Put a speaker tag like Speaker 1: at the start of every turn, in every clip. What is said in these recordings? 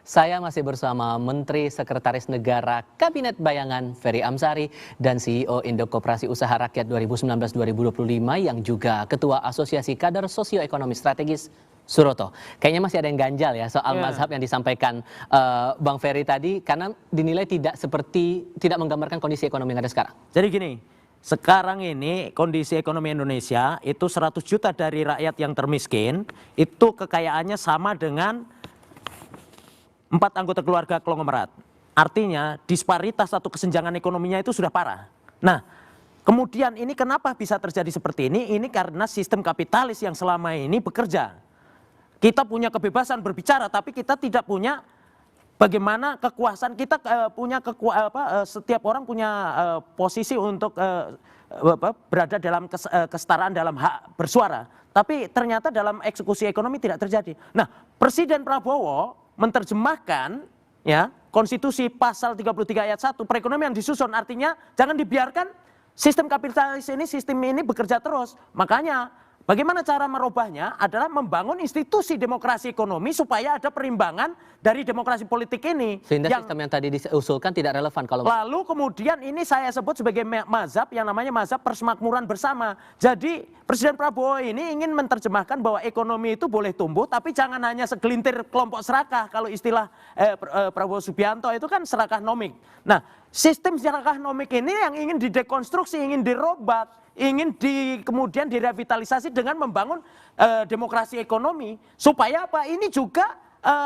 Speaker 1: Saya masih bersama Menteri Sekretaris Negara Kabinet Bayangan Ferry Amsari dan CEO Indo Koperasi Usaha Rakyat 2019-2025 yang juga Ketua Asosiasi Kader Sosioekonomi Strategis Suroto. Kayaknya masih ada yang ganjal ya soal mazhab yang disampaikan Bang Ferry tadi karena dinilai tidak menggambarkan kondisi ekonomi yang ada sekarang.
Speaker 2: Jadi gini, sekarang ini kondisi ekonomi Indonesia itu 100 juta dari rakyat yang termiskin itu kekayaannya sama dengan 4 anggota keluarga konglomerat. Artinya disparitas atau kesenjangan ekonominya itu sudah parah. Nah, kemudian ini kenapa bisa terjadi seperti ini? Ini karena sistem kapitalis yang selama ini bekerja. Kita punya kebebasan berbicara tapi kita tidak punya bagaimana kekuasaan. Kita punya setiap orang punya posisi untuk berada dalam kesetaraan dalam hak bersuara. Tapi ternyata dalam eksekusi ekonomi tidak terjadi. Nah, Presiden Prabowo menerjemahkan ya konstitusi pasal 33 ayat 1 perekonomian disusun, artinya jangan dibiarkan sistem kapitalis ini, sistem ini bekerja terus. Makanya bagaimana cara merubahnya adalah membangun institusi demokrasi ekonomi supaya ada perimbangan dari demokrasi politik ini.
Speaker 1: Sehingga sistem yang tadi diusulkan tidak relevan kalau.
Speaker 2: Lalu kemudian ini saya sebut sebagai mazhab yang namanya mazhab persemakmuran bersama. Jadi Presiden Prabowo ini ingin menerjemahkan bahwa ekonomi itu boleh tumbuh tapi jangan hanya segelintir kelompok serakah. Kalau istilah Prabowo Subianto itu kan serakah nomik. Nah, sistem serakah nomik ini yang ingin didekonstruksi, ingin dirobat, ingin kemudian direvitalisasi dengan membangun demokrasi ekonomi supaya apa? Ini juga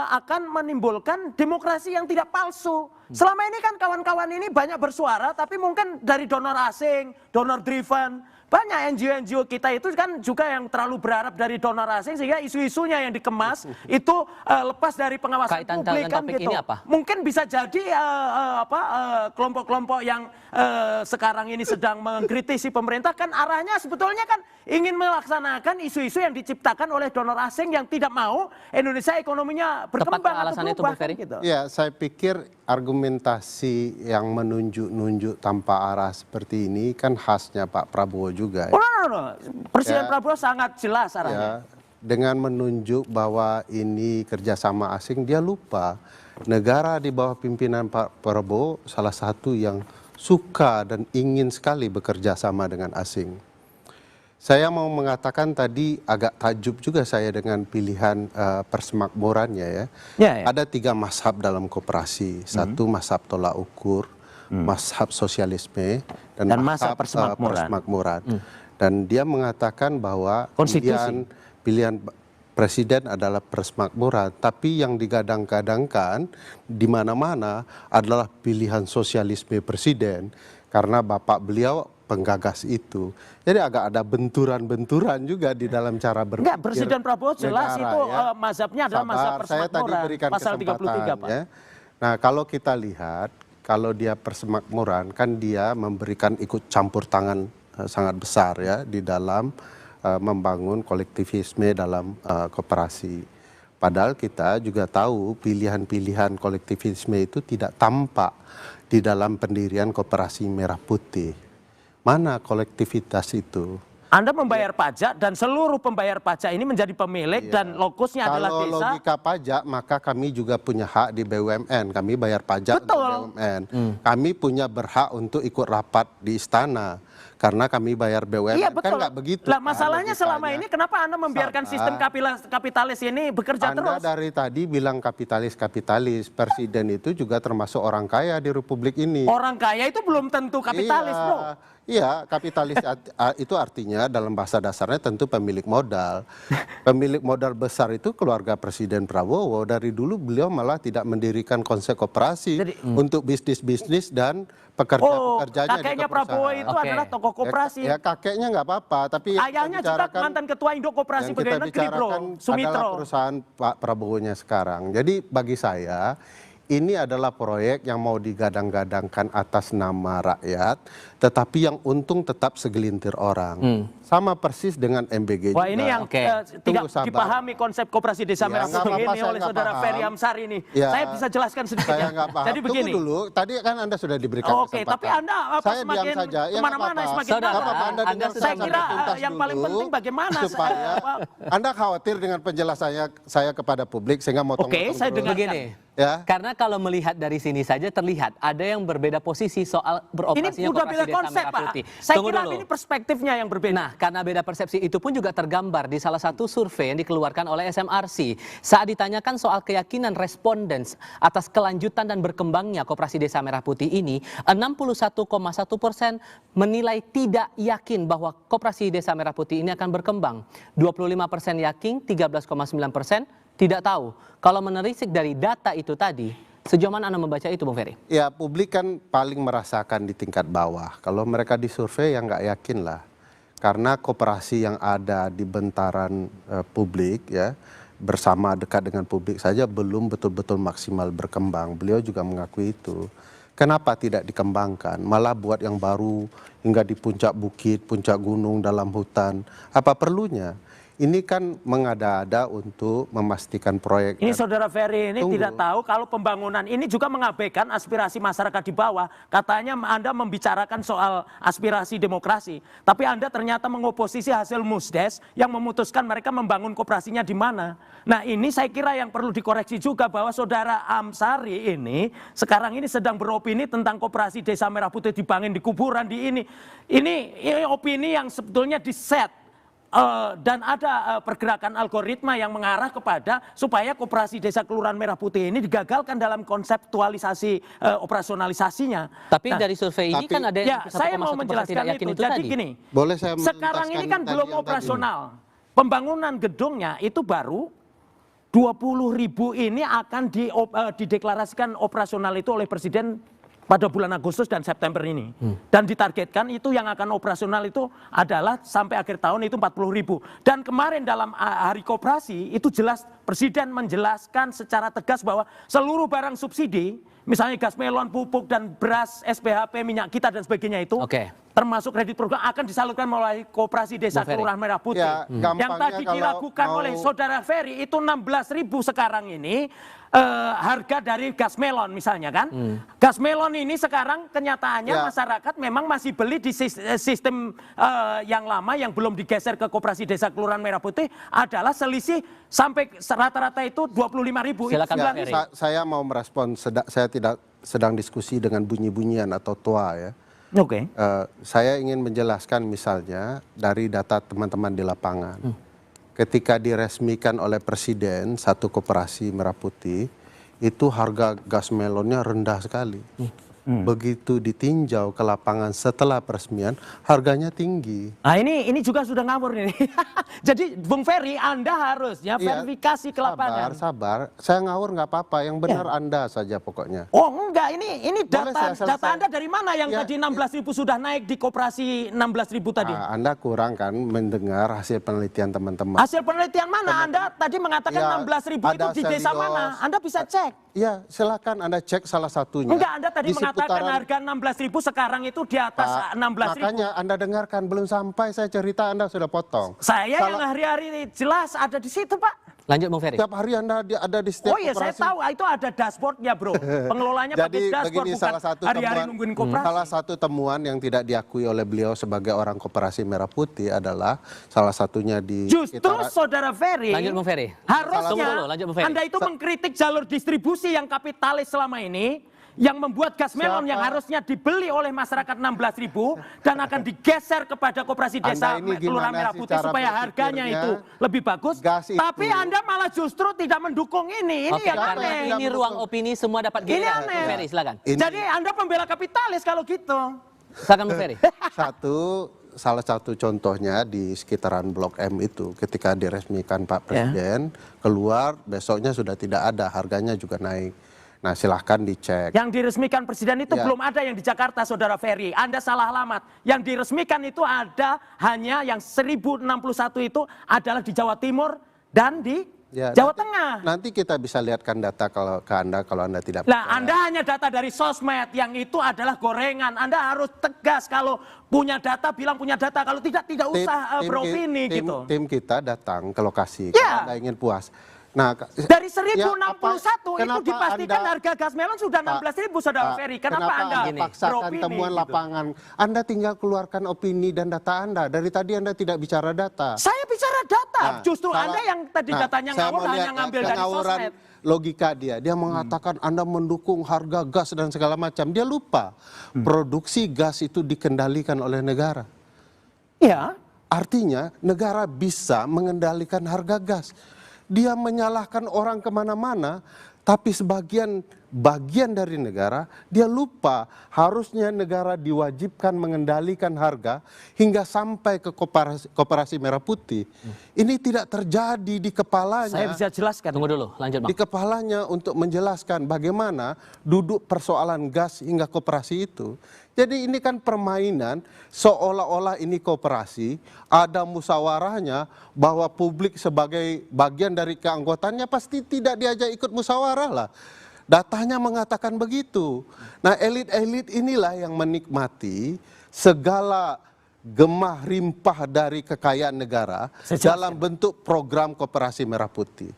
Speaker 2: akan menimbulkan demokrasi yang tidak palsu. Selama ini kan kawan-kawan ini banyak bersuara tapi mungkin dari donor asing, donor driven. Banyak NGO-NGO kita itu kan juga yang terlalu berharap dari donor asing sehingga isu-isunya yang dikemas itu lepas dari pengawasan publik kan gitu. Mungkin bisa jadi kelompok-kelompok yang sekarang ini sedang mengkritisi pemerintah kan arahnya sebetulnya kan ingin melaksanakan isu-isu yang diciptakan oleh donor asing yang tidak mau Indonesia ekonominya berkembang atau berubah gitu.
Speaker 3: Ya, saya pikir argumentasi yang menunjuk-nunjuk tanpa arah seperti ini kan khasnya Pak Prabowo juga.
Speaker 2: Presiden Prabowo sangat jelas arahnya.
Speaker 3: Dengan menunjuk bahwa ini kerjasama asing, dia lupa negara di bawah pimpinan Pak Prabowo salah satu yang suka dan ingin sekali bekerja sama dengan asing. Saya mau mengatakan tadi agak takjub juga saya dengan pilihan persemakmurannya ya. Ada 3 mazhab dalam koperasi. Satu mazhab tolak ukur, mazhab sosialisme, dan mazhab persemakmuran. Dan dia mengatakan bahwa pilihan presiden adalah persemakmuran, tapi yang digadang-gadangkan di mana-mana adalah pilihan sosialisme presiden karena bapak beliau penggagas itu. Jadi agak ada benturan-benturan juga di dalam cara berpikir.
Speaker 2: Enggak, Presiden Prabowo jelas negara, itu mazhabnya adalah mazhab persemakmuran.
Speaker 3: Saya tadi berikan
Speaker 2: pasal 33, Pak.
Speaker 3: Ya. Nah, kalau kita lihat, kalau dia persemakmuran kan dia memberikan ikut campur tangan sangat besar ya di dalam membangun kolektivisme dalam koperasi. Padahal kita juga tahu pilihan-pilihan kolektivisme itu tidak tampak di dalam pendirian Koperasi Merah Putih. Mana kolektivitas itu?
Speaker 2: Anda membayar pajak dan seluruh pembayar pajak ini menjadi pemilik dan lokusnya adalah desa.
Speaker 3: Kalau logika pajak maka kami juga punya hak di BUMN. Kami bayar pajak di BUMN. Kami punya berhak untuk ikut rapat di istana. Karena kami bayar BUMN,
Speaker 2: iya, betul.
Speaker 3: Kan nggak begitu.
Speaker 2: Lah masalahnya selama ini kenapa Anda membiarkan sistem kapitalis ini bekerja terus?
Speaker 3: Anda dari tadi bilang kapitalis. Presiden itu juga termasuk orang kaya di Republik ini.
Speaker 2: Orang kaya itu belum tentu kapitalis, bro.
Speaker 3: Iya, kapitalis itu artinya dalam bahasa dasarnya tentu pemilik modal. Pemilik modal besar itu keluarga Presiden Prabowo. Dari dulu beliau malah tidak mendirikan konsep koperasi untuk bisnis-bisnis dan pekerja-pekerjanya.
Speaker 2: Kakeknya Prabowo itu adalah tokoh koperasi.
Speaker 3: Ya kakeknya nggak apa-apa, tapi
Speaker 2: ayahnya juga mantan ketua Indo Koperasi Pegawai Negeri, bro. Sumitro.
Speaker 3: Adalah perusahaan Pak Prabowo-nya sekarang. Jadi bagi saya ini adalah proyek yang mau digadang-gadangkan atas nama rakyat, tetapi yang untung tetap segelintir orang. Sama persis dengan MBG
Speaker 2: Wah,
Speaker 3: juga.
Speaker 2: ini yang tidak dipahami konsep koperasi desa Merah Putih ini oleh saudara Ferry Amsari ini. Saya bisa jelaskan sedikit
Speaker 3: saya nggak paham.
Speaker 2: Jadi begini.
Speaker 3: Tunggu dulu, tadi kan Anda sudah diberikan kesempatan.
Speaker 2: Tapi Anda
Speaker 3: saya
Speaker 2: semakin
Speaker 3: diam saja.
Speaker 2: kemana-mana semakin saya kira yang paling penting bagaimana
Speaker 3: supaya Anda khawatir dengan penjelasannya saya kepada publik sehingga motong-motong.
Speaker 2: Saya dengar
Speaker 1: begini.
Speaker 3: Ya.
Speaker 1: Karena kalau melihat dari sini saja terlihat ada yang berbeda posisi soal
Speaker 2: Ini
Speaker 1: beroperasinya
Speaker 2: udah
Speaker 1: koperasi
Speaker 2: beda
Speaker 1: desa
Speaker 2: konsep,
Speaker 1: Merah
Speaker 2: Pak.
Speaker 1: Putih.
Speaker 2: Saya
Speaker 1: Tunggu
Speaker 2: kira
Speaker 1: dulu.
Speaker 2: ini perspektifnya yang berbeda.
Speaker 1: Nah, karena beda persepsi itu pun juga tergambar di salah satu survei yang dikeluarkan oleh SMRC. Saat ditanyakan soal keyakinan responden atas kelanjutan dan berkembangnya koperasi desa Merah Putih ini, 61,1% menilai tidak yakin bahwa koperasi desa Merah Putih ini akan berkembang. 25% yakin, 13,9% tidak tahu. Kalau menelisik dari data itu tadi, sejauh mana Anda membaca itu, Bung Ferry?
Speaker 3: Ya, publik kan paling merasakan di tingkat bawah. Kalau mereka disurvei ya nggak yakin lah. Karena koperasi yang ada di bentaran publik ya, bersama dekat dengan publik saja belum betul-betul maksimal berkembang. Beliau juga mengakui itu. Kenapa tidak dikembangkan? Malah buat yang baru hingga di puncak bukit, puncak gunung, dalam hutan. Apa perlunya? Ini kan mengada-ada untuk memastikan proyek.
Speaker 2: Ini Saudara Ferry ini tidak tahu kalau pembangunan ini juga mengabaikan aspirasi masyarakat di bawah. Katanya Anda membicarakan soal aspirasi demokrasi, tapi Anda ternyata mengoposisi hasil Musdes yang memutuskan mereka membangun koperasinya di mana. Nah, ini saya kira yang perlu dikoreksi juga bahwa Saudara Amsari ini sekarang ini sedang beropini tentang koperasi Desa Merah Putih dibangun di kuburan di ini. Ini opini yang sebetulnya diset. Dan ada pergerakan algoritma yang mengarah kepada supaya koperasi desa Kelurahan Merah Putih ini digagalkan dalam konseptualisasi operasionalisasinya.
Speaker 1: Tapi dari survei ini kan ada yang
Speaker 2: Ya, saya mau
Speaker 1: 1,1%
Speaker 2: menjelaskan
Speaker 1: tidak yakin
Speaker 2: itu. Jadi
Speaker 1: tadi.
Speaker 2: gini,
Speaker 3: Boleh saya
Speaker 2: sekarang ini kan
Speaker 3: menuntaskan
Speaker 2: belum
Speaker 3: tadi yang
Speaker 2: operasional. Pembangunan gedungnya itu baru 20.000 ini akan dideklarasikan operasional itu oleh Presiden pada bulan Agustus dan September ini. Dan ditargetkan itu yang akan operasional itu adalah sampai akhir tahun itu 40.000. Dan kemarin dalam hari koperasi itu jelas Presiden menjelaskan secara tegas bahwa seluruh barang subsidi, misalnya gas melon, pupuk dan beras, SPHP, minyak kita dan sebagainya itu, termasuk kredit program akan disalurkan melalui koperasi desa Kelurahan Merah Putih.
Speaker 3: Ya,
Speaker 2: yang tadi dilakukan oleh Saudara Ferry itu 16.000 sekarang ini. Harga dari gas melon misalnya kan, gas melon ini sekarang kenyataannya masyarakat memang masih beli di sistem yang lama yang belum digeser ke koperasi desa Kelurahan Merah Putih adalah selisih sampai rata-rata itu 25.000.
Speaker 1: Silakan,
Speaker 3: saya mau merespon, saya tidak sedang diskusi dengan bunyi-bunyian atau toa ya.
Speaker 2: Oke.
Speaker 3: Saya ingin menjelaskan misalnya dari data teman-teman di lapangan. Ketika diresmikan oleh Presiden satu koperasi Merah Putih, itu harga gas melonnya rendah sekali. Begitu ditinjau ke lapangan setelah peresmian, harganya tinggi.
Speaker 2: Nah ini juga sudah ngawur nih. Jadi Bung Ferry, Anda harusnya verifikasi ke lapangan.
Speaker 3: Sabar. Saya ngawur nggak apa-apa, yang benar Anda saja pokoknya.
Speaker 2: Oh enggak, ini data Anda dari mana yang tadi 16.000 sudah naik di koperasi 16.000 tadi?
Speaker 3: Anda kurang kan mendengar hasil penelitian teman-teman.
Speaker 2: Hasil penelitian mana? Anda tadi mengatakan 16.000 itu di desa mana? Anda bisa cek.
Speaker 3: Ya, silakan Anda cek salah satunya.
Speaker 2: Enggak, Anda tadi mengatakan harga 16.000 sekarang itu di atas 16.000.
Speaker 3: Makanya Anda dengarkan, belum sampai saya cerita Anda sudah potong.
Speaker 2: Saya yang hari-hari jelas ada di situ, Pak.
Speaker 1: Lanjut, Bung Ferry.
Speaker 3: Setiap hari Anda ada di setiap
Speaker 2: Oh iya, saya tahu itu ada dashboardnya, bro. Pengelolanya pakai dashboard, bukan hari-hari nungguin koperasi.
Speaker 3: Salah satu temuan yang tidak diakui oleh beliau sebagai orang koperasi Merah Putih adalah salah satunya di
Speaker 2: justru Saudara Ferry,
Speaker 1: lanjut, Bung Ferry.
Speaker 2: Harusnya
Speaker 1: lanjut, Bung Ferry.
Speaker 2: Anda itu mengkritik jalur distribusi yang kapitalis selama ini, yang membuat gas melon yang harusnya dibeli oleh masyarakat 16.000 dan akan digeser kepada koperasi desa Kelurahan Merah Putih supaya harganya itu lebih bagus. Tapi Anda malah justru tidak mendukung ini. Ini yang aneh.
Speaker 1: Ini ruang opini, semua dapat
Speaker 2: Ini
Speaker 1: giliran.
Speaker 2: aneh.
Speaker 1: Bung Ferry, silakan.
Speaker 2: Jadi Anda pembela kapitalis kalau gitu.
Speaker 1: Silakan, Bung Ferry.
Speaker 3: Salah satu contohnya di sekitaran Blok M itu ketika diresmikan Pak Presiden keluar, besoknya sudah tidak ada, harganya juga naik. Nah, silahkan dicek.
Speaker 2: Yang diresmikan Presiden itu belum ada yang di Jakarta, Saudara Ferry. Anda salah alamat. Yang diresmikan itu ada hanya yang 1061 itu adalah di Jawa Timur dan di Jawa Tengah.
Speaker 3: Nanti kita bisa lihatkan data kalau ke Anda kalau Anda tidak
Speaker 2: percaya. Anda hanya data dari sosmed, yang itu adalah gorengan. Anda harus tegas kalau punya data, bilang punya data. Kalau tidak usah beropini gitu.
Speaker 3: Tim kita datang ke lokasi kalau Anda ingin puas. Nah,
Speaker 2: dari 1061 itu dipastikan harga gas melon sudah 16.000, Saudara Ferry. Kenapa Anda
Speaker 3: paksakan temuan lapangan? Anda tinggal keluarkan opini dan data Anda. Dari tadi Anda tidak bicara data.
Speaker 2: Saya bicara data. Justru Anda yang tadi datanya ngawur hanya ngambil dari sosmed.
Speaker 3: logika dia. Dia mengatakan Anda mendukung harga gas dan segala macam. Dia lupa produksi gas itu dikendalikan oleh negara.
Speaker 2: Ya.
Speaker 3: Artinya negara bisa mengendalikan harga gas. Dia menyalahkan orang kemana-mana, tapi bagian dari negara, dia lupa harusnya negara diwajibkan mengendalikan harga hingga sampai ke Koperasi Merah Putih. Ini tidak terjadi di kepalanya.
Speaker 2: Saya bisa jelaskan.
Speaker 1: Tunggu dulu, lanjut Bang.
Speaker 3: Di kepalanya untuk menjelaskan bagaimana duduk persoalan gas hingga koperasi itu. Jadi ini kan permainan seolah-olah ini koperasi, ada musyawarahnya bahwa publik sebagai bagian dari keanggotaannya pasti tidak diajak ikut musyawarah lah. Datanya mengatakan begitu. Nah, elit-elit inilah yang menikmati segala gemah rimpah dari kekayaan negara dalam bentuk program Koperasi Merah Putih.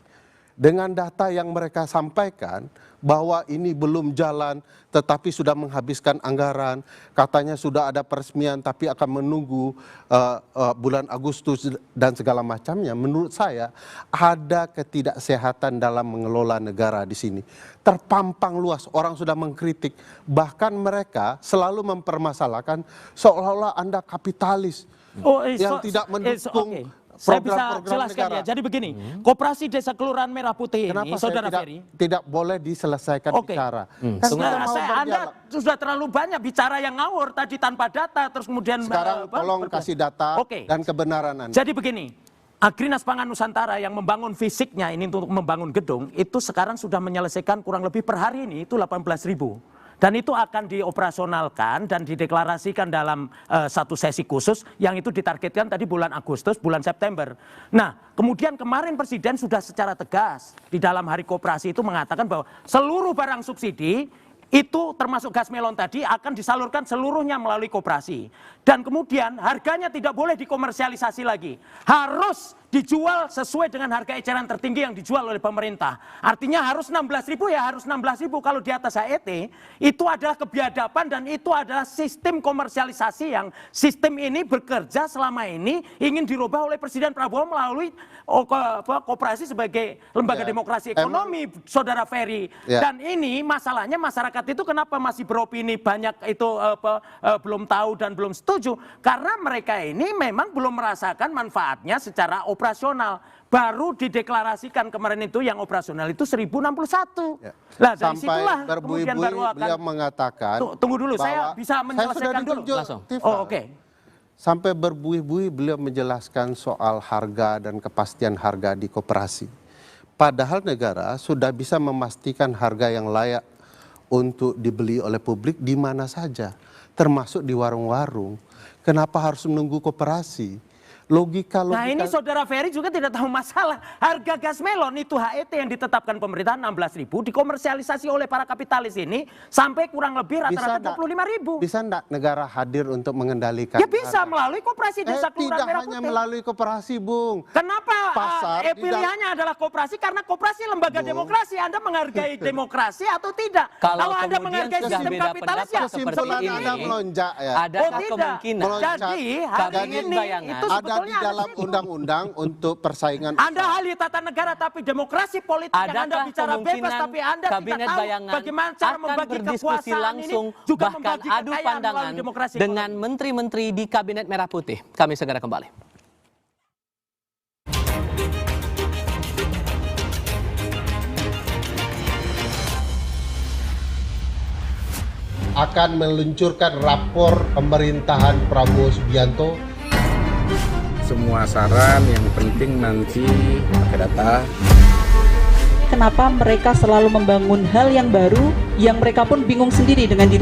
Speaker 3: Dengan data yang mereka sampaikan bahwa ini belum jalan tetapi sudah menghabiskan anggaran, katanya sudah ada peresmian tapi akan menunggu bulan Agustus dan segala macamnya. Menurut saya ada ketidaksehatan dalam mengelola negara di sini. Terpampang luas, orang sudah mengkritik, bahkan mereka selalu mempermasalahkan seolah-olah Anda kapitalis yang tidak mendukung
Speaker 2: Saya bisa
Speaker 3: program-program
Speaker 2: jelaskan
Speaker 3: negara.
Speaker 2: ya. Jadi begini, Koperasi Desa Kelurahan Merah Putih
Speaker 3: Kenapa
Speaker 2: ini,
Speaker 3: saya
Speaker 2: Saudara Ferry.
Speaker 3: tidak boleh diselesaikan bicara? Kan
Speaker 2: Anda sudah terlalu banyak bicara yang ngawur tadi tanpa data, terus kemudian
Speaker 3: sekarang tolong kasih data dan kebenaran Anda.
Speaker 2: Jadi begini, Agrinas Pangan Nusantara yang membangun fisiknya ini untuk membangun gedung, itu sekarang sudah menyelesaikan kurang lebih per hari ini itu 18.000. Dan itu akan dioperasionalkan dan dideklarasikan dalam satu sesi khusus yang itu ditargetkan tadi bulan Agustus, bulan September. Nah, kemudian kemarin Presiden sudah secara tegas di dalam Hari Koperasi itu mengatakan bahwa seluruh barang subsidi itu termasuk gas melon tadi akan disalurkan seluruhnya melalui koperasi. Dan kemudian harganya tidak boleh dikomersialisasi lagi. Harus dijual sesuai dengan harga eceran tertinggi yang dijual oleh pemerintah. Artinya harus 16.000 ya harus 16.000. Kalau di atas HET itu adalah kebiadaban dan itu adalah sistem komersialisasi yang sistem ini bekerja selama ini ingin dirubah oleh Presiden Prabowo melalui koperasi sebagai lembaga demokrasi ekonomi, Saudara Ferry. Dan ini masalahnya masyarakat itu kenapa masih beropini banyak itu belum tahu dan belum setuju. Karena mereka ini memang belum merasakan manfaatnya secara operasional. Baru dideklarasikan kemarin itu yang operasional itu 1061. Lah dari situlah kemudian baru akan
Speaker 3: beliau mengatakan
Speaker 2: tunggu dulu saya bisa menyelesaikan dulu.
Speaker 3: Langsung. Sampai berbuih-buih beliau menjelaskan soal harga dan kepastian harga di koperasi. Padahal negara sudah bisa memastikan harga yang layak untuk dibeli oleh publik di mana saja, termasuk di warung-warung. Kenapa harus menunggu koperasi? Logika.
Speaker 2: Nah ini Saudara Ferry juga tidak tahu masalah. Harga gas melon itu HET yang ditetapkan pemerintah 16.000 dikomersialisasi oleh para kapitalis ini sampai kurang lebih rata-rata 25.000.
Speaker 3: Bisa enggak negara hadir untuk mengendalikan?
Speaker 2: Ya bisa melalui Koperasi Desa Kelurahan Merah Putih.
Speaker 3: Tidak hanya melalui koperasi, Bung.
Speaker 2: Kenapa pilihannya adalah koperasi? Karena koperasi lembaga demokrasi. Anda menghargai demokrasi atau tidak?
Speaker 1: Kalau
Speaker 2: Anda menghargai sistem kapitalis ya
Speaker 3: kesimpulan Anda melonjak ya.
Speaker 1: Adakah kemungkinan
Speaker 2: jadi hari ini itu
Speaker 3: ada di dalam undang-undang untuk persaingan
Speaker 2: Anda ahli tata negara tapi demokrasi politik yang Anda bicara bebas tapi Anda tidak tahu bagaimana cara membagi
Speaker 1: berdiskusi
Speaker 2: kekuasaan
Speaker 1: langsung
Speaker 2: ini juga
Speaker 1: bahkan
Speaker 2: membagi
Speaker 1: adu
Speaker 2: kekayaan
Speaker 1: pandangan
Speaker 2: melalui demokrasi
Speaker 1: dengan menteri-menteri di Kabinet Merah Putih. Kami segera kembali.
Speaker 3: akan meluncurkan rapor pemerintahan Prabowo Subianto.
Speaker 4: Semua saran yang penting nanti pakai data.
Speaker 5: Kenapa mereka selalu membangun hal yang baru yang mereka pun bingung sendiri dengan diri